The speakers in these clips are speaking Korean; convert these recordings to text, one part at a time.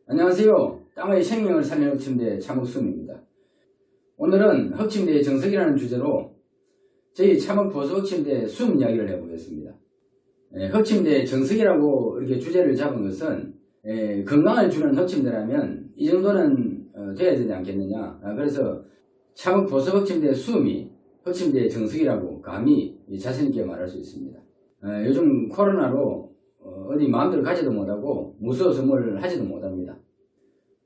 안녕하세요. 땅의 생명을 살리는 흑침대 참흑수입니다. 오늘은 흑침대의 정석이라는 주제로 저희 참흑보수 흑침대 숨 이야기를 해보겠습니다. 흑침대의 정석이라고 이렇게 주제를 잡은 것은 건강을 주는 흑침대라면 이 정도는 돼야 되지 않겠느냐. 그래서 참흑보수 흑침대의 숨이 흑침대의 정석이라고 감히 자신있게 말할 수 있습니다. 요즘 코로나로 어디 마음대로 가지도 못하고 무서워서 뭘 하지도 못합니다.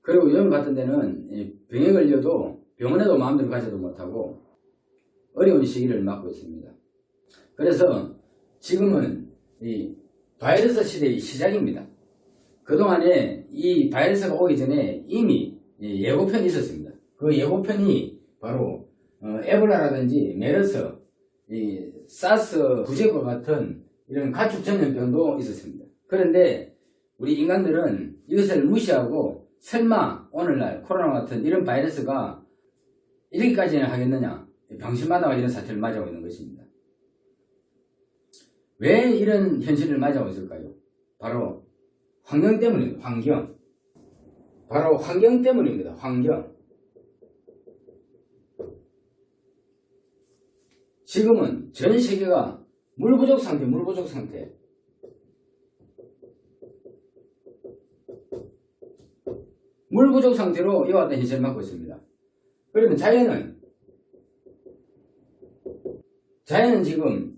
그리고 여름 같은 데는 병에 걸려도 병원에도 마음대로 가지도 못하고 어려운 시기를 맞고 있습니다. 그래서 지금은 이 바이러스 시대의 시작입니다. 그동안에 이 바이러스가 오기 전에 이미 예고편이 있었습니다. 그 예고편이 바로 에볼라라든지 메르스, 사스, 부제과 같은 이런 가축 전염병도 있었습니다. 그런데 우리 인간들은 이것을 무시하고 설마 오늘날 코로나 같은 이런 바이러스가 이렇게까지는 하겠느냐, 방심하다가 이런 사태를 맞이하고 있는 것입니다. 왜 이런 현실을 맞이하고 있을까요? 바로 환경 때문입니다. 환경. 바로 환경 때문입니다. 환경. 지금은 전 세계가 물 부족 상태. 물 부족 상태로 이와 같은 현실을 맞고 있습니다. 그러면 자연은 지금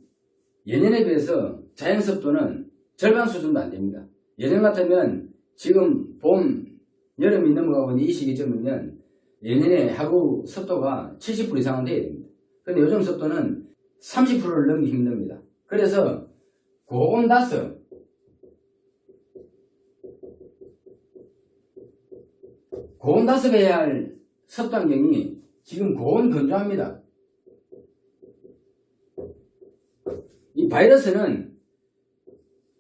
예년에 비해서 자연 습도는 절반 수준도 안 됩니다. 예년 같으면 지금 봄, 여름이 넘어가고 이 시기쯤이면 예년에 하루 습도가 70% 이상은 돼야 됩니다. 그런데 요즘 습도는 30%를 넘기 힘듭니다. 그래서 고온다습 해야 할 습도 환경이 지금 고온건조합니다. 이 바이러스는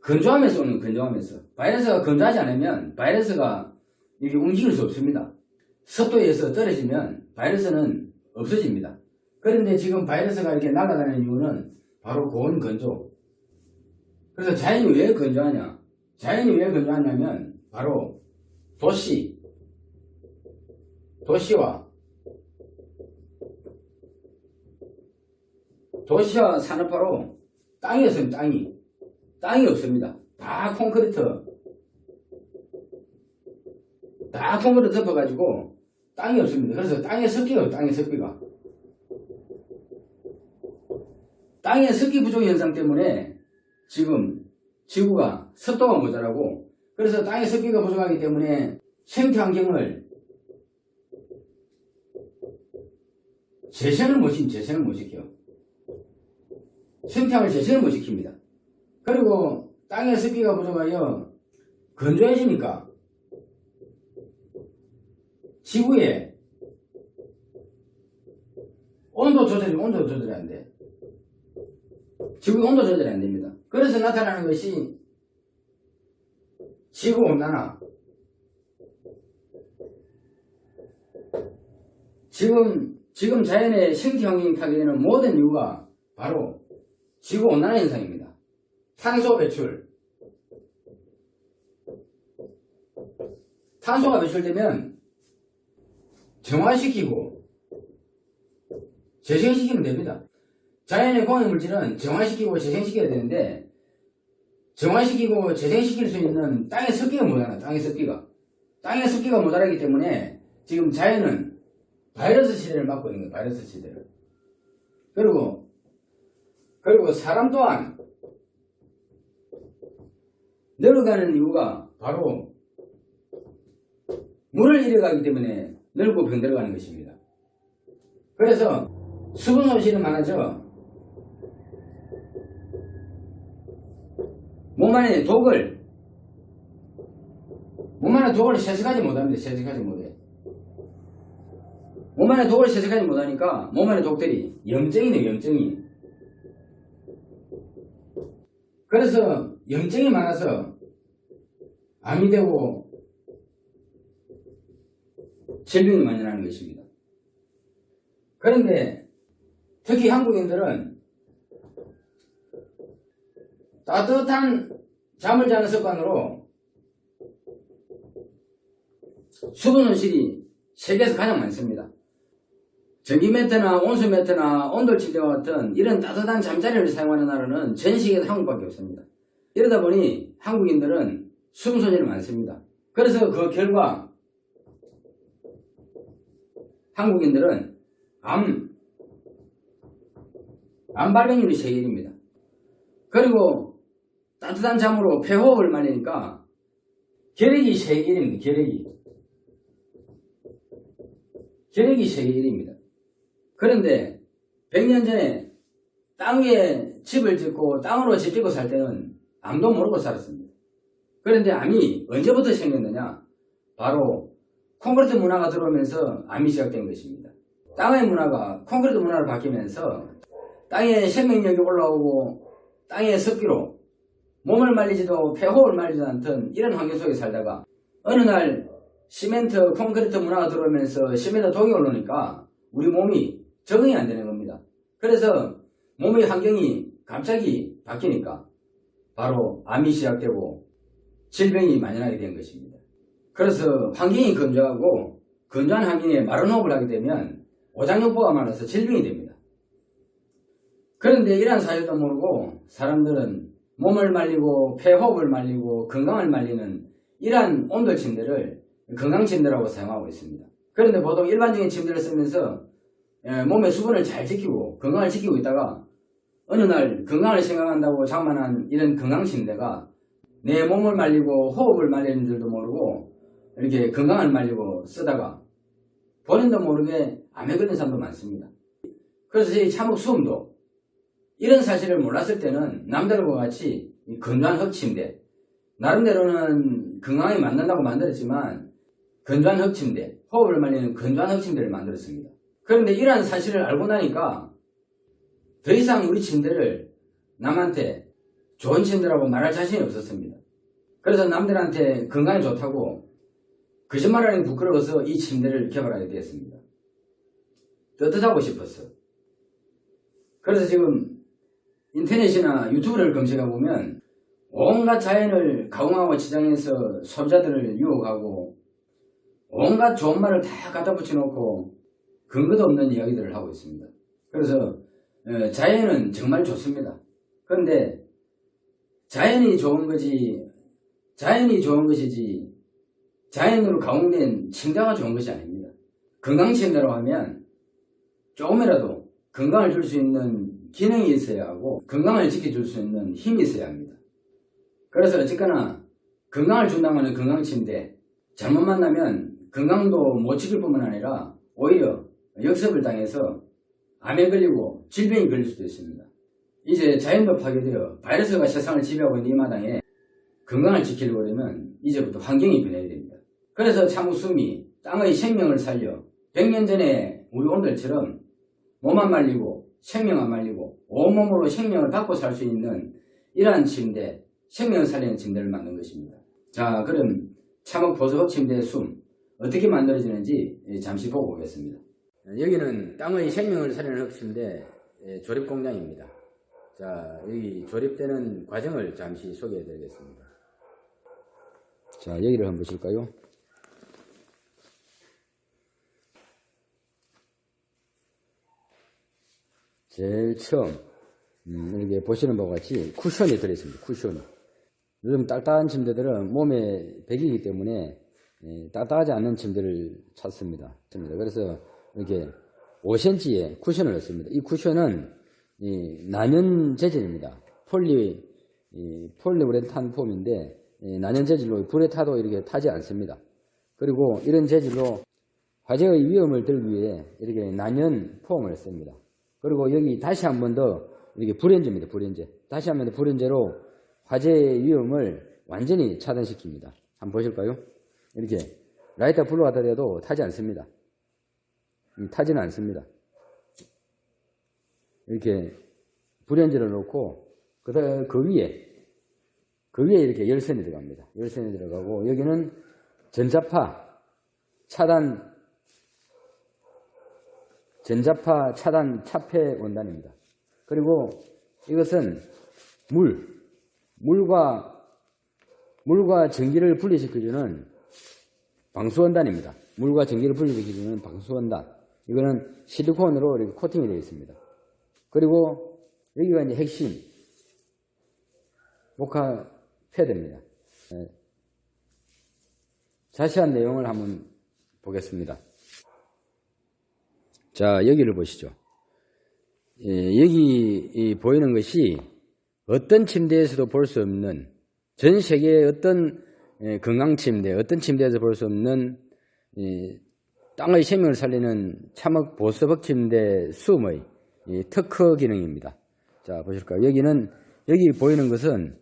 건조함에서 오는 건조함에서. 바이러스가 건조하지 않으면 바이러스가 이렇게 움직일 수 없습니다. 습도에 의해서 떨어지면 바이러스는 없어집니다. 그런데 지금 바이러스가 이렇게 날아다니는 이유는 바로 고온 건조. 그래서 자연이 왜 건조하냐? 자연이 왜 건조하냐면 바로 도시와 산업화로 땅이 없습니다. 땅이 없습니다. 다 콘크리트 덮어가지고 땅이 없습니다. 그래서 땅의 습기가 땅의 습기 부족 현상 때문에 지금 지구가 습도가 모자라고, 그래서 땅의 습기가 부족하기 때문에 생태 환경을 재생을 못 시켜. 생태학을 재생을 못 시킵니다. 그리고 땅의 습기가 부족하여 건조해지니까 지구의 온도 조절이 안 돼. 지구의 온도 조절이 안 됩니다. 그래서 나타나는 것이 지구온난화. 지금 자연의 생태 환경이 파괴되는 모든 이유가 바로 지구온난화 현상입니다. 탄소가 배출되면 정화시키고 재생시키면 됩니다. 자연의 공해물질은 정화시키고 재생시켜야 되는데, 정화시키고 재생시킬 수 있는 땅의 습기가 모자라. 땅의 습기가 모자라기 때문에 지금 자연은 바이러스 시대를 맞고 있는 거예요. 바이러스 시대를. 그리고 사람 또한 늙어가는 이유가 바로 물을 잃어가기 때문에 늙고 병들어가는 것입니다. 그래서 수분 손실은 많아져. 몸 안에 독을 세척하지 못해. 몸 안에 독을 세척하지 못하니까 몸 안에 독들이 염증이. 그래서 염증이 많아서 암이 되고 질병이 많이 나는 것입니다. 그런데 특히 한국인들은 따뜻한 잠을 자는 습관으로 수분 손실이 세계에서 가장 많습니다. 전기 매트나 온수 매트나 온돌 침대와 같은 이런 따뜻한 잠자리를 사용하는 나라는 전 세계에서 한국밖에 없습니다. 이러다 보니 한국인들은 수분 손실이 많습니다. 그래서 그 결과 한국인들은 암 발병률이 세계 1위입니다. 그리고 따뜻한 잠으로 폐호흡을 말리니까 결핵이 세계 1위입니다. 결핵이 세계 1위입니다. 그런데 100년 전에 땅 위에 집을 짓고 땅으로 집 짓고 살 때는 암도 모르고 살았습니다. 그런데 암이 언제부터 생겼느냐? 바로 콘크리트 문화가 들어오면서 암이 시작된 것입니다. 땅의 문화가 콘크리트 문화로 바뀌면서 땅에 생명력이 올라오고 땅의 습기로 몸을 말리지도 폐호흡을 말리지도 않던 이런 환경 속에 살다가 어느 날 시멘트, 콘크리트 문화가 들어오면서 시멘트 독이 올라오니까 우리 몸이 적응이 안 되는 겁니다. 그래서 몸의 환경이 갑자기 바뀌니까 바로 암이 시작되고 질병이 만연하게 된 것입니다. 그래서 환경이 건조하고 건조한 환경에 마른 호흡을 하게 되면 오장육부가 많아서 질병이 됩니다. 그런데 이러한 사실도 모르고 사람들은 몸을 말리고 폐호흡을 말리고 건강을 말리는 이러한 온돌 침대를 건강 침대라고 사용하고 있습니다. 그런데 보통 일반적인 침대를 쓰면서 몸의 수분을 잘 지키고 건강을 지키고 있다가 어느 날 건강을 생각한다고 장만한 이런 건강 침대가 내 몸을 말리고 호흡을 말리는 줄도 모르고 이렇게 건강을 말리고 쓰다가 본인도 모르게 암에 걸린 사람도 많습니다. 그래서 이 참혹 수음도 이런 사실을 몰랐을 때는 남들과 같이 건조한 흙침대, 나름대로는 건강에 맞는다고 만들었지만 건조한 흙침대, 호흡을 말리는 건조한 흙침대를 만들었습니다. 그런데 이러한 사실을 알고 나니까 더 이상 우리 침대를 남한테 좋은 침대라고 말할 자신이 없었습니다. 그래서 남들한테 건강에 좋다고 거짓말하는 게 부끄러워서 이 침대를 개발하게 되었습니다. 떳떳하고 싶었어. 그래서 지금 인터넷이나 유튜브를 검색해보면 온갖 자연을 가공하고 지정해서 소비자들을 유혹하고 온갖 좋은 말을 다 갖다 붙여놓고 근거도 없는 이야기들을 하고 있습니다. 그래서 자연은 정말 좋습니다. 그런데 자연이 좋은 것이지 자연으로 가공된 침대가 좋은 것이 아닙니다. 건강 침대로 하면 조금이라도 건강을 줄 수 있는 기능이 있어야 하고 건강을 지켜줄 수 있는 힘이 있어야 합니다. 그래서 어쨌거나 건강을 준다고 하는 건강 침대 잘못 만나면 건강도 못 지킬 뿐만 아니라 오히려 역습을 당해서 암에 걸리고 질병이 걸릴 수도 있습니다. 이제 자연도 파괴되어 바이러스가 세상을 지배하고 있는 이 마당에 건강을 지키려고 하면 이제부터 환경이 변해야 됩니다. 그래서 참우수미 땅의 생명을 살려 100년 전에 우리 오늘처럼 몸 안 말리고 생명 안 말리고 온몸으로 생명을 받고 살 수 있는 이러한 침대, 생명을 살리는 침대를 만든 것입니다. 자, 그럼 참혹 보석 침대의 숨 어떻게 만들어지는지 잠시 보고 오겠습니다. 여기는 땅의 생명을 살리는 흙침대 조립 공장입니다. 자, 여기 조립되는 과정을 잠시 소개해 드리겠습니다. 자, 여기를 한번 보실까요? 제일 처음 이렇게 보시는 바와 같이 쿠션이 들어있습니다. 쿠션이. 요즘 딱딱한 침대들은 몸에 배기이기 때문에 딱딱하지 않는 침대를 찾습니다. 그래서 이렇게 5cm의 쿠션을 넣습니다. 이 쿠션은 난연 재질입니다. 폴리우레탄 폼인데 난연 재질로 불에 타도 이렇게 타지 않습니다. 그리고 이런 재질로 화재의 위험을 들기 위해 이렇게 난연 폼을 씁니다. 그리고 여기 다시 한 번 더 이렇게 불연제입니다. 불연제. 다시 한 번 더 불연제로 화재의 위험을 완전히 차단시킵니다. 한번 보실까요? 이렇게 라이터 불로 갖다 대도 타지 않습니다. 타지는 않습니다. 이렇게 불연제를 놓고 그 위에 이렇게 열선이 들어갑니다. 열선이 들어가고 여기는 전자파 차단 차폐 원단입니다. 그리고 이것은 물과 전기를 분리시켜주는 방수원단입니다. 물과 전기를 분리시키는 방수원단. 이거는 실리콘으로 이렇게 코팅이 되어 있습니다. 그리고 여기가 이제 핵심 모카 패드입니다. 자세한 내용을 한번 보겠습니다. 자, 여기를 보시죠. 여기 보이는 것이 어떤 침대에서도 볼 수 없는, 전 세계의 어떤 건강침대, 어떤 침대에서 볼 수 없는 땅의 생명을 살리는 참흑 보습 침대 수음의 특허 기능입니다. 자, 보실까요? 여기 보이는 것은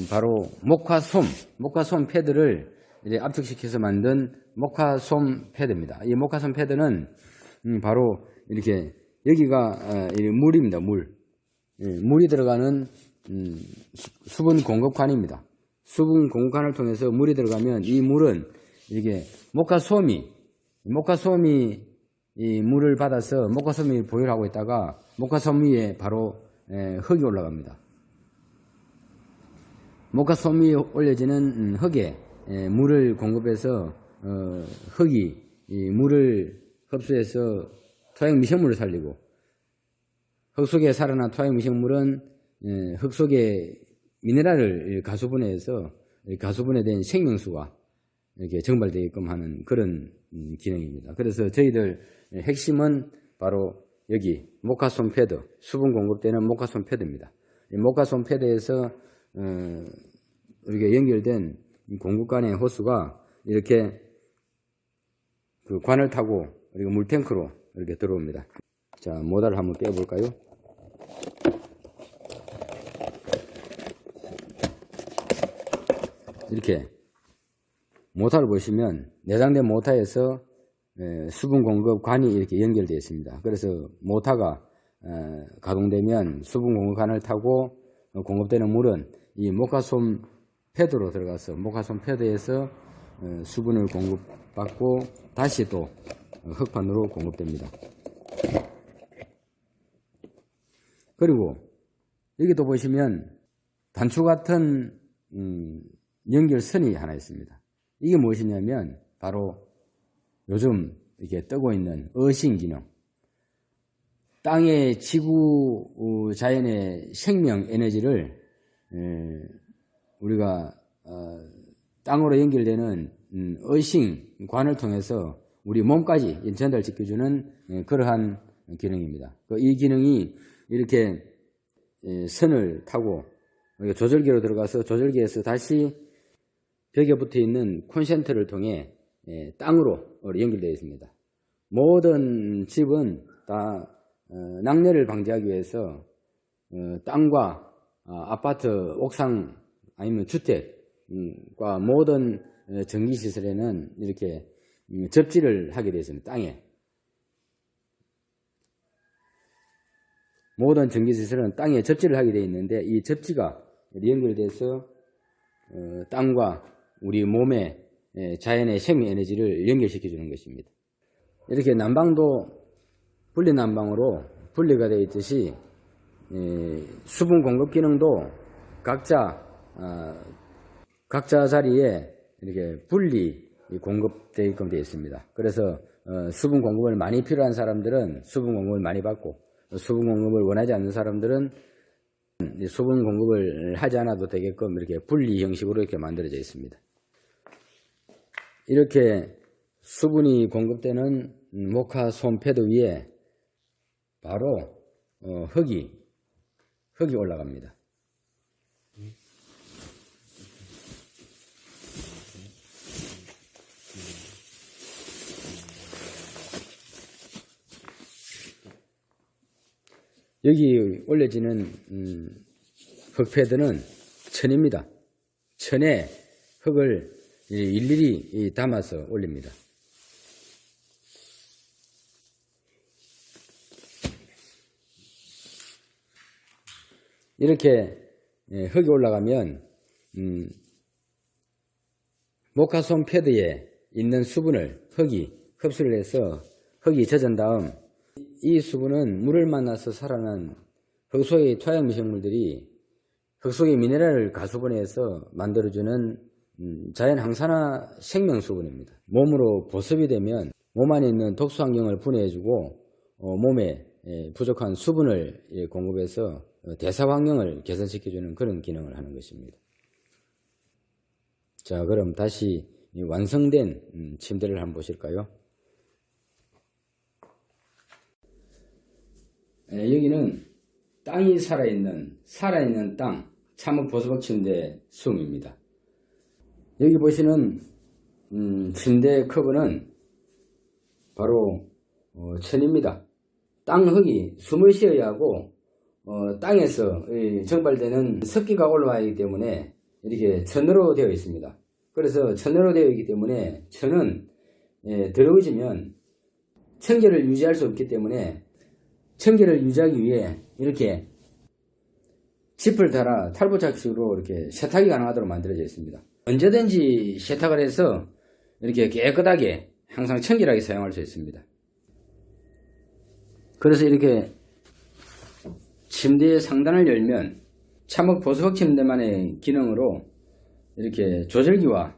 바로 모카솜 패드를 이제 압축시켜서 만든 모카솜 패드입니다. 이 모카솜 패드는 바로 이렇게 여기가 물입니다. 물이 들어가는 수분 공급관입니다. 수분 공급관을 통해서 물이 들어가면 이 물은 이렇게 모카솜이 이 물을 받아서 모카솜이 보혈하고 있다가 모카솜 위에 바로 흙이 올라갑니다. 모카솜이 올려지는 흙에 물을 공급해서 흙이 이 물을 흡수해서 토양 미생물을 살리고, 흙 속에 살아난 토양 미생물은 흙 속에 미네랄을 가수분해해서 가수분해된 생명수가 이렇게 증발되게끔 하는 그런 기능입니다. 그래서 저희들 핵심은 바로 여기 모카솜 패드, 수분 공급되는 모카솜 패드입니다. 이 모카솜 패드에서 우리가 연결된 공급관의 호수가 이렇게 그 관을 타고 그리고 물탱크로 이렇게 들어옵니다. 자, 모달을 한번 빼볼까요? 이렇게 모터를 보시면 내장된 모터에서 수분 공급 관이 이렇게 연결되어 있습니다. 그래서 모터가 가동되면 수분 공급관을 타고 공급되는 물은 이 모카솜 패드로 들어가서 모카솜 패드에서 수분을 공급받고 다시 또 흙판으로 공급됩니다. 그리고 여기도 보시면 단추 같은 연결선이 하나 있습니다. 이게 무엇이냐면 바로 요즘 이렇게 뜨고 있는 어신 기능, 땅의 지구 자연의 생명 에너지를 우리가 땅으로 연결되는 어싱관을 통해서 우리 몸까지 전달시켜주는 그러한 기능입니다. 이 기능이 이렇게 선을 타고 조절기로 들어가서 조절기에서 다시 벽에 붙어 있는 콘센트를 통해 땅으로 연결되어 있습니다. 모든 집은 다 낙뢰를 방지하기 위해서 땅과 아파트 옥상 아니면 주택과 모든 전기시설에는 이렇게 접지를 하게 되어 있습니다. 땅에. 모든 전기시설은 땅에 접지를 하게 되어 있는데 이 접지가 연결돼서 땅과 우리 몸의 자연의 생명 에너지를 연결시켜 주는 것입니다. 이렇게 난방도 분리난방으로 분리가 되어 있듯이 수분 공급 기능도 각자 자리에 이렇게 분리 공급되게끔 되어 있습니다. 그래서 수분 공급을 많이 필요한 사람들은 수분 공급을 많이 받고, 수분 공급을 원하지 않는 사람들은 수분 공급을 하지 않아도 되게끔 이렇게 분리 형식으로 이렇게 만들어져 있습니다. 이렇게 수분이 공급되는 모카솜 패드 위에 바로 흙이 올라갑니다. 여기 올려지는 흙패드는 천입니다. 천에 흙을 일일이 담아서 올립니다. 이렇게 흙이 올라가면 모카솜 패드에 있는 수분을 흙이 흡수를 해서 흙이 젖은 다음 이 수분은 물을 만나서 살아난 흙 속의 토양 미생물들이 흙 속의 미네랄을 가수분해해서 만들어주는 자연 항산화 생명수분입니다. 몸으로 보습이 되면 몸 안에 있는 독소 환경을 분해해주고 몸에 부족한 수분을 공급해서 대사 환경을 개선시켜주는 그런 기능을 하는 것입니다. 자, 그럼 다시 완성된 침대를 한번 보실까요? 여기는 땅이 살아있는 땅 참흑 보수박 침대 숭입니다. 여기 보시는 침대 커브는 바로 천입니다. 땅 흙이 숨을 쉬어야 하고 땅에서 증발되는 습기가 올라가기 때문에 이렇게 천으로 되어 있습니다. 그래서 천으로 되어 있기 때문에 천은 더러워지면 청결을 유지할 수 없기 때문에 청결을 유지하기 위해 이렇게 짚을 달아 탈부착식으로 이렇게 세탁이 가능하도록 만들어져 있습니다. 언제든지 세탁을 해서 이렇게 깨끗하게 항상 청결하게 사용할 수 있습니다. 그래서 이렇게 침대의 상단을 열면 참흑 보수박 침대만의 기능으로 이렇게 조절기와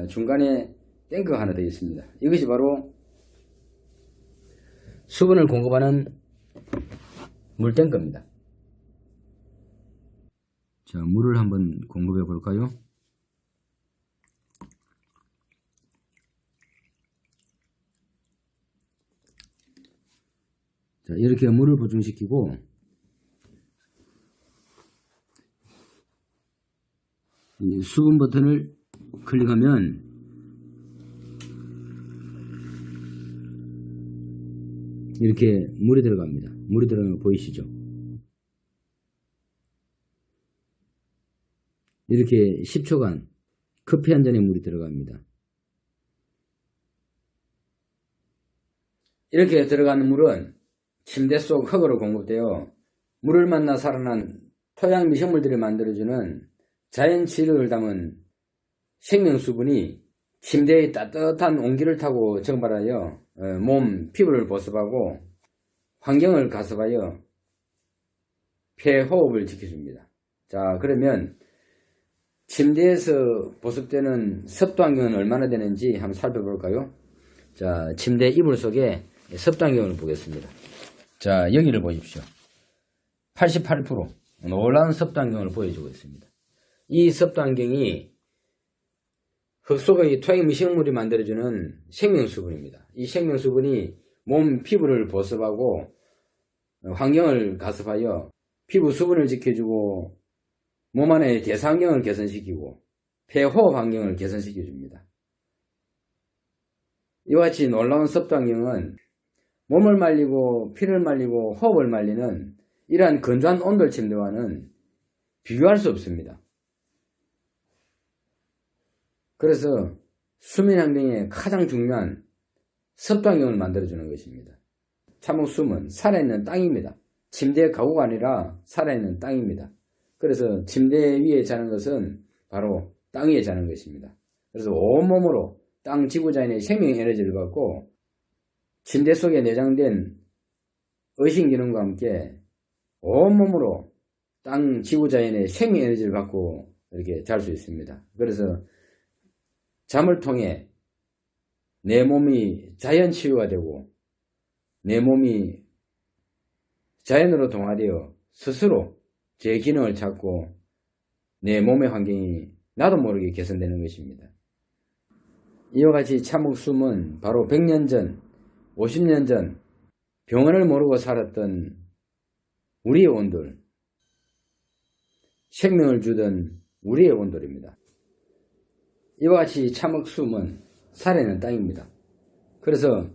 중간에 탱크가 하나 되어 있습니다. 이것이 바로 수분을 공급하는 물탱크입니다. 자, 물을 한번 공급해 볼까요? 자, 이렇게 물을 보충시키고 이 수분 버튼을 클릭하면 이렇게 물이 들어갑니다. 물이 들어가는 거 보이시죠? 이렇게 10초간 커피 한 잔에 물이 들어갑니다. 이렇게 들어가는 물은 침대 속 흙으로 공급되어 물을 만나 살아난 토양 미생물들이 만들어주는 자연 치료를 담은 생명수분이 침대의 따뜻한 온기를 타고 증발하여 몸, 피부를 보습하고 환경을 가습하여 폐 호흡을 지켜줍니다. 자, 그러면 침대에서 보습되는 습도 환경은 얼마나 되는지 한번 살펴볼까요? 자, 침대 이불 속에 습도 환경을 보겠습니다. 자, 여기를 보십시오. 88% 놀라운 습도 환경을 보여주고 있습니다. 이 습도 환경이 흙 속의 토양 미생물이 만들어주는 생명수분입니다. 이 생명수분이 몸 피부를 보습하고 환경을 가습하여 피부 수분을 지켜주고 몸 안의 대사 환경을 개선시키고 폐호흡 환경을 개선시켜줍니다. 이와 같이 놀라운 습도 환경은 몸을 말리고 피를 말리고 호흡을 말리는 이러한 건조한 온돌 침대와는 비교할 수 없습니다. 그래서 수면 환경에 가장 중요한 습도 환경을 만들어주는 것입니다. 참혹 숨은 살아있는 땅입니다. 침대의 가구가 아니라 살아있는 땅입니다. 그래서 침대 위에 자는 것은 바로 땅 위에 자는 것입니다. 그래서 온몸으로 땅 지구자연의 생명 에너지를 받고 침대 속에 내장된 의식 기능과 함께 온몸으로 땅 지구자연의 생명 에너지를 받고 이렇게 잘 수 있습니다. 그래서 잠을 통해 내 몸이 자연 치유가 되고 내 몸이 자연으로 동화되어 스스로 제 기능을 찾고 내 몸의 환경이 나도 모르게 개선되는 것입니다. 이와 같이 참혹 숨은 바로 100년 전, 50년 전 병원을 모르고 살았던 우리의 온돌, 생명을 주던 우리의 온돌입니다. 이와 같이 참흑 숨은 살아있는 땅입니다. 그래서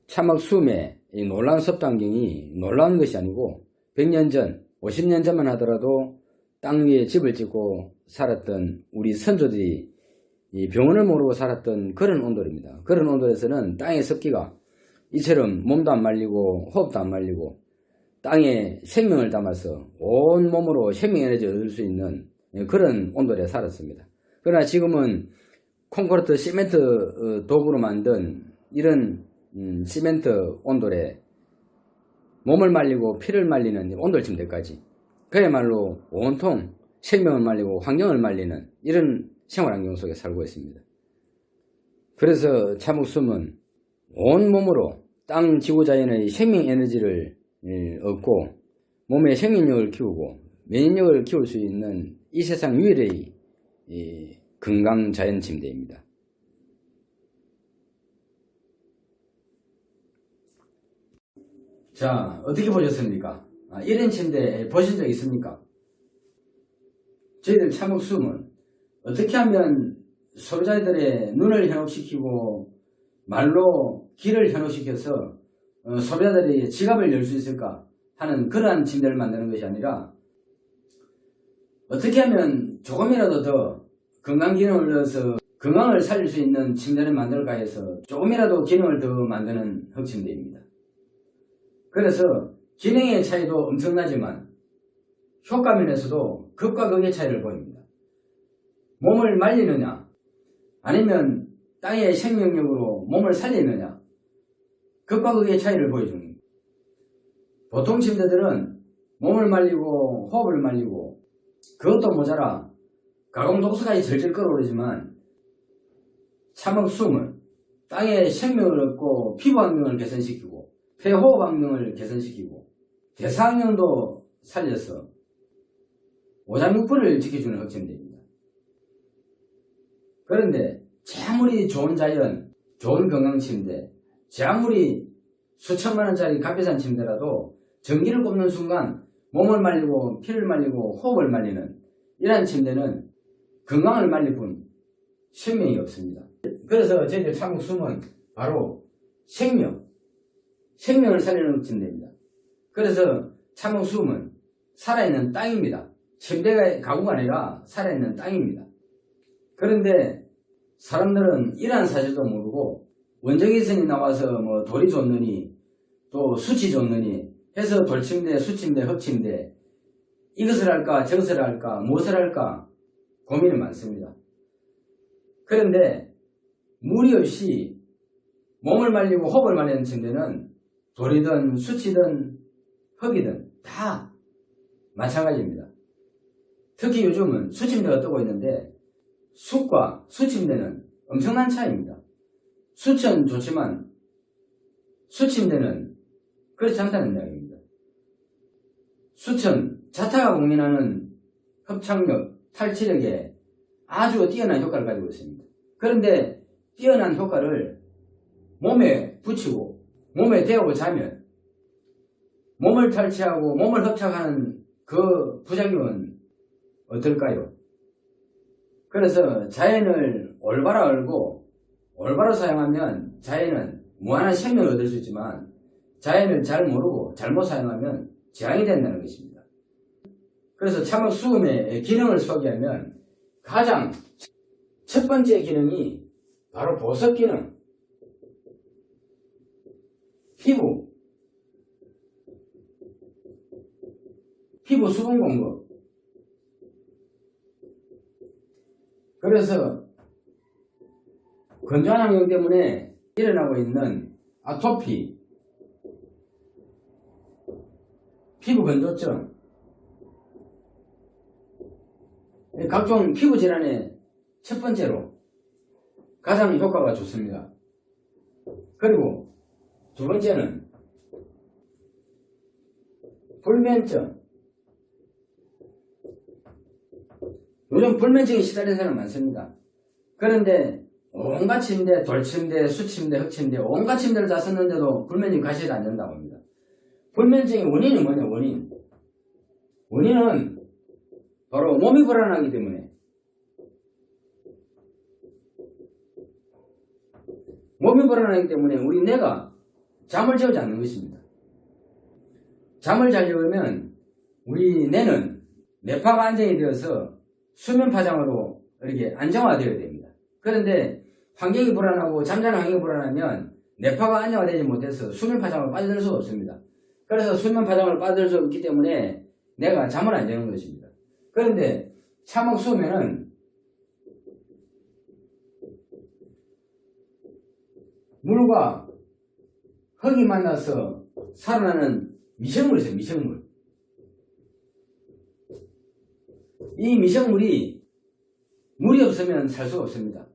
참흑 숨의 이 놀라운 습도 환경이 놀라운 것이 아니고 100년 전, 50년 전만 하더라도 땅 위에 집을 짓고 살았던 우리 선조들이 이 병원을 모르고 살았던 그런 온돌입니다. 그런 온돌에서는 땅의 습기가 이처럼 몸도 안 말리고 호흡도 안 말리고 땅에 생명을 담아서 온 몸으로 생명 에너지를 얻을 수 있는 그런 온돌에 살았습니다. 그러나 지금은 콘크리트 시멘트 도구로 만든 이런 시멘트 온돌에 몸을 말리고 피를 말리는 온돌 침대까지 그야말로 온통 생명을 말리고 환경을 말리는 이런 생활환경 속에 살고 있습니다. 그래서 참목숨은 온몸으로 땅 지구자연의 생명에너지를 얻고 몸의 생명력을 키우고免疫力을 키울 수 있는 이 세상 유일의 건강자연침대입니다. 자, 어떻게 보셨습니까? 이런 침대 보신 적 있습니까? 저희들 참목숨은 어떻게 하면 소비자들의 눈을 현혹시키고 말로 귀를 현혹시켜서 소비자들의 지갑을 열 수 있을까 하는 그러한 침대를 만드는 것이 아니라 어떻게 하면 조금이라도 더 건강기능을 넣어서 건강을 살릴 수 있는 침대를 만들까 해서 조금이라도 기능을 더 만드는 흑침대입니다. 그래서 기능의 차이도 엄청나지만 효과면에서도 극과 극의 차이를 보입니다. 몸을 말리느냐 아니면 땅의 생명력으로 몸을 살리느냐 극과 극의 차이를 보여줍니다. 보통 침대들은 몸을 말리고 호흡을 말리고 그것도 모자라 가공독소까지 절절 끌어오르지만 참목숨은 땅의 생명을 얻고 피부 환경을 개선시키고 폐호흡 환경을 개선시키고 대사 환경도 살려서 오장육부를 지켜주는 흑침대입니다. 그런데 제 아무리 좋은 자연, 좋은 건강침대, 제 아무리 수천만원짜리 값비싼 침대라도 전기를 꼽는 순간 몸을 말리고 피를 말리고 호흡을 말리는 이러한 침대는 건강을 말릴 뿐 생명이 없습니다. 그래서 저희들 참목숨은 바로 생명을 살리는 침대입니다. 그래서 참목숨은 살아있는 땅입니다. 침대가 가구가 아니라 살아있는 땅입니다. 그런데 사람들은 이러한 사실도 모르고 원적외선이 나와서 뭐 돌이 좋느니 또 숯이 좋느니 해서 돌침대, 숯침대, 흑침대 이것을 할까 저것을 할까 무엇을 할까 고민이 많습니다. 그런데 무리 없이 몸을 말리고 호흡을 말리는 침대는 돌이든 숯이든 흙이든 다 마찬가지입니다. 특히 요즘은 숯침대가 뜨고 있는데 숯과 숯침대는 엄청난 차이입니다. 숯은 좋지만 숯침대는 그렇지 않다는 이야기입니다. 숯은 자타가 공민하는 흡착력, 탈취력에 아주 뛰어난 효과를 가지고 있습니다. 그런데 뛰어난 효과를 몸에 붙이고 몸에 대고 자면 몸을 탈취하고 몸을 흡착하는 그 부작용은 어떨까요? 그래서 자연을 올바로 알고 올바로 사용하면 자연은 무한한 생명을 얻을 수 있지만 자연을 잘 모르고 잘못 사용하면 재앙이 된다는 것입니다. 그래서 참목수음의 기능을 소개하면 가장 첫 번째 기능이 바로 보습 기능, 피부 수분 공급. 그래서 건조한 환경 때문에 일어나고 있는 아토피, 피부 건조증, 각종 피부 질환의 첫 번째로 가장 효과가 좋습니다. 그리고 두 번째는 불면증. 요즘 불면증에 시달리는 사람 많습니다. 그런데 온갖 침대, 돌침대, 숯침대, 흑침대 온갖 침대를 다 썼는데도 불면증 가시가 안 된다고 합니다. 불면증의 원인이 뭐냐? 원인은 바로 몸이 불안하기 때문에 우리 뇌가 잠을 재우지 않는 것입니다. 잠을 잘 재우면 우리 뇌는 뇌파가 안정이 되어서 수면 파장으로 이렇게 안정화되어야 됩니다. 그런데 환경이 불안하고 잠자는 환경이 불안하면 뇌파가 안정화되지 못해서 수면 파장으로 빠져들 수 없습니다. 그래서 수면 파장으로 빠져들 수 없기 때문에 뇌가 잠을 안 자는 것입니다. 그런데 참목수면은 물과 흙이 만나서 살아나는 미생물이 있어요. 미생물. 이 미생물이 물이 없으면 살 수가 없습니다.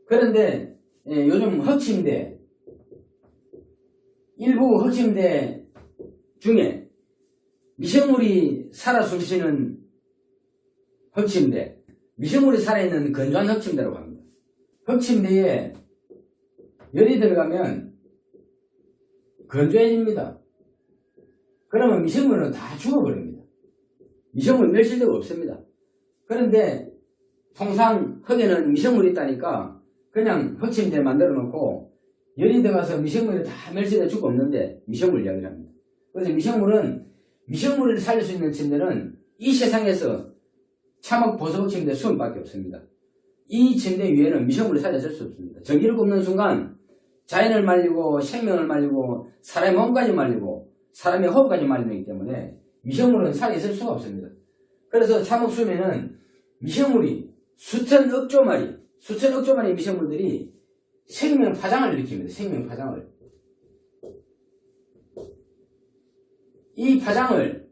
그런데 요즘 흑침대, 일부 흑침대 중에 미생물이 살아 숨쉬는 흑침대, 미생물이 살아있는 건조한 흑침대라고 합니다. 흑침대에 열이 들어가면 건조해집니다. 그러면 미생물은 다 죽어버립니다. 미생물 멸실대가 없습니다. 그런데 통상 흙에는 미생물이 있다니까 그냥 흑침대 만들어 놓고 열이 들어가서 미생물이 다 멸실돼 죽고 없는데 미생물 이야기를 합니다. 그래서 미생물을 살릴 수 있는 침대는 이 세상에서 참혹 보석 침대 수은밖에 없습니다. 이 침대 위에는 미생물이 살려질 수 없습니다. 전기를 꼽는 순간 자연을 말리고 생명을 말리고 사람의 몸까지 말리고 사람의 호흡까지 말리기 때문에 미생물은 살아있을 수가 없습니다. 그래서 참혹수에는 미생물이 수천 억조 마리 미생물들이 생명 파장을 일으킵니다. 생명 파장을. 이 파장을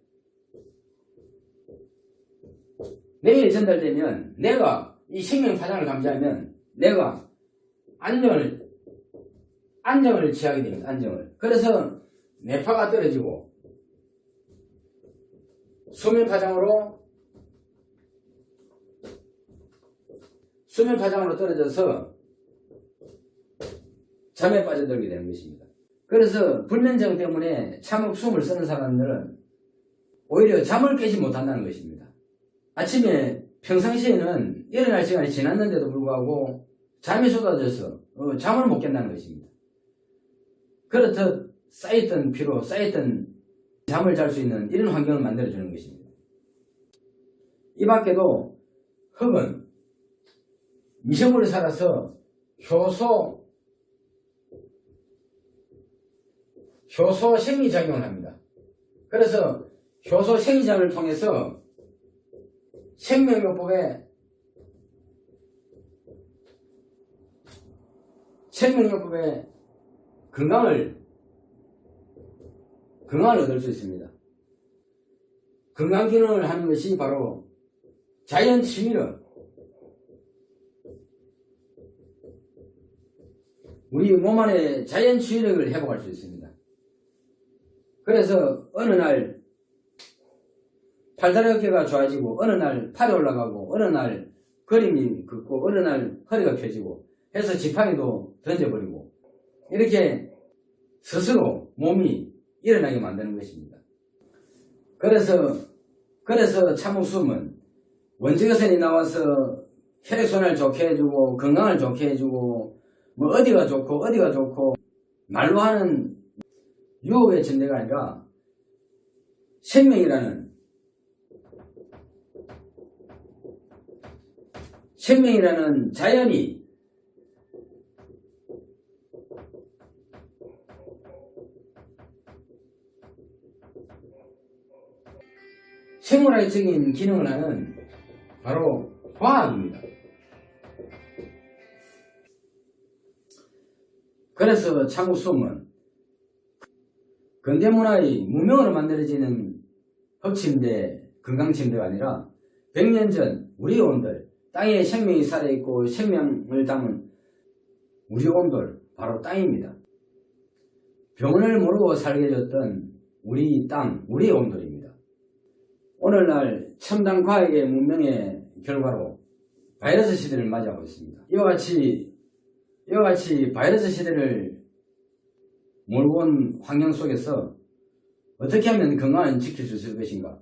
내일 전달되면 내가 이 생명 파장을 감지하면 내가 안정을 취하게 됩니다. 안정을. 그래서 뇌파가 떨어지고 수면 파장으로 떨어져서 잠에 빠져들게 되는 것입니다. 그래서 불면증 때문에 참혹 숨을 쓰는 사람들은 오히려 잠을 깨지 못한다는 것입니다. 아침에 평상시에는 일어날 시간이 지났는데도 불구하고 잠이 쏟아져서 잠을 못 깬다는 것입니다. 그렇듯 쌓였던 피로, 쌓였던 잠을 잘 수 있는 이런 환경을 만들어주는 것입니다. 이 밖에도 흙은 미생물이 살아서 효소 생리작용을 합니다. 그래서 효소 생리작용을 통해서 생명요법에 건강을 얻을 수 있습니다. 건강 기능을 하는 것이 바로 자연 치유력. 우리 몸 안에 자연 치유력을 회복할 수 있습니다. 그래서 어느 날 팔다리 어깨가 좋아지고 어느 날 팔이 올라가고 어느 날 그림이 긋고 어느 날 허리가 펴지고 해서 지팡이도 던져버리고 이렇게 스스로 몸이 일어나게 만드는 것입니다. 그래서 참혹수음은 원적외선이 나와서 혈액순환을 좋게 해주고 건강을 좋게 해주고 뭐 어디가 좋고 말로 하는 유혹의 침대가 아니라 생명이라는 자연이 생물학적인 기능을 하는 바로 과학입니다. 그래서 참혹수음은 근대문화의 무명으로 만들어지는 흑침대, 건강침대가 아니라 100년 전 우리 온들, 땅에 생명이 살아있고 생명을 담은 우리 온돌, 바로 땅입니다. 병원을 모르고 살게 해줬던 우리 땅, 우리의 온돌입니다. 오늘날 첨단 과학의 문명의 결과로 바이러스 시대를 맞이하고 있습니다. 이와 같이 바이러스 시대를 몰고 온 환경 속에서 어떻게 하면 건강을 지킬 수 있을 것인가?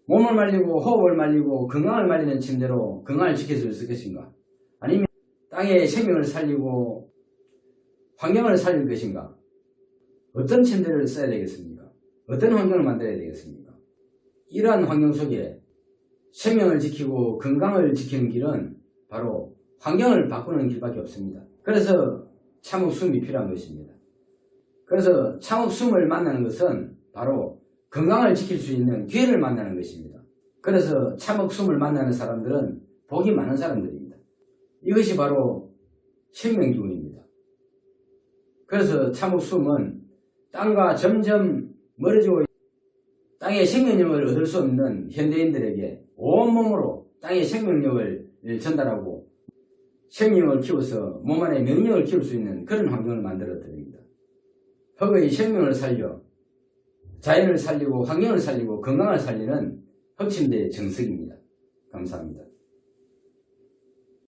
몸을 말리고 호흡을 말리고 건강을 말리는 침대로 건강을 지킬 수 있을 것인가? 아니면 땅의 생명을 살리고 환경을 살릴 것인가? 어떤 침대를 써야 되겠습니까? 어떤 환경을 만들어야 되겠습니까? 이러한 환경 속에 생명을 지키고 건강을 지키는 길은 바로 환경을 바꾸는 길밖에 없습니다. 그래서 참혹수음이 필요한 것입니다. 그래서 참혹수음을 만나는 것은 바로 건강을 지킬 수 있는 기회를 만나는 것입니다. 그래서 참혹수음을 만나는 사람들은 복이 많은 사람들입니다. 이것이 바로 생명기운입니다. 그래서 참혹수음은 땅과 점점 멀어지고 땅의 생명력을 얻을 수 없는 현대인들에게 온몸으로 땅의 생명력을 전달하고 생명을 키워서 몸 안에 명령을 키울 수 있는 그런 환경을 만들어 드립니다. 흙의 생명을 살려 자연을 살리고 환경을 살리고 건강을 살리는 흙침대의 정석입니다. 감사합니다.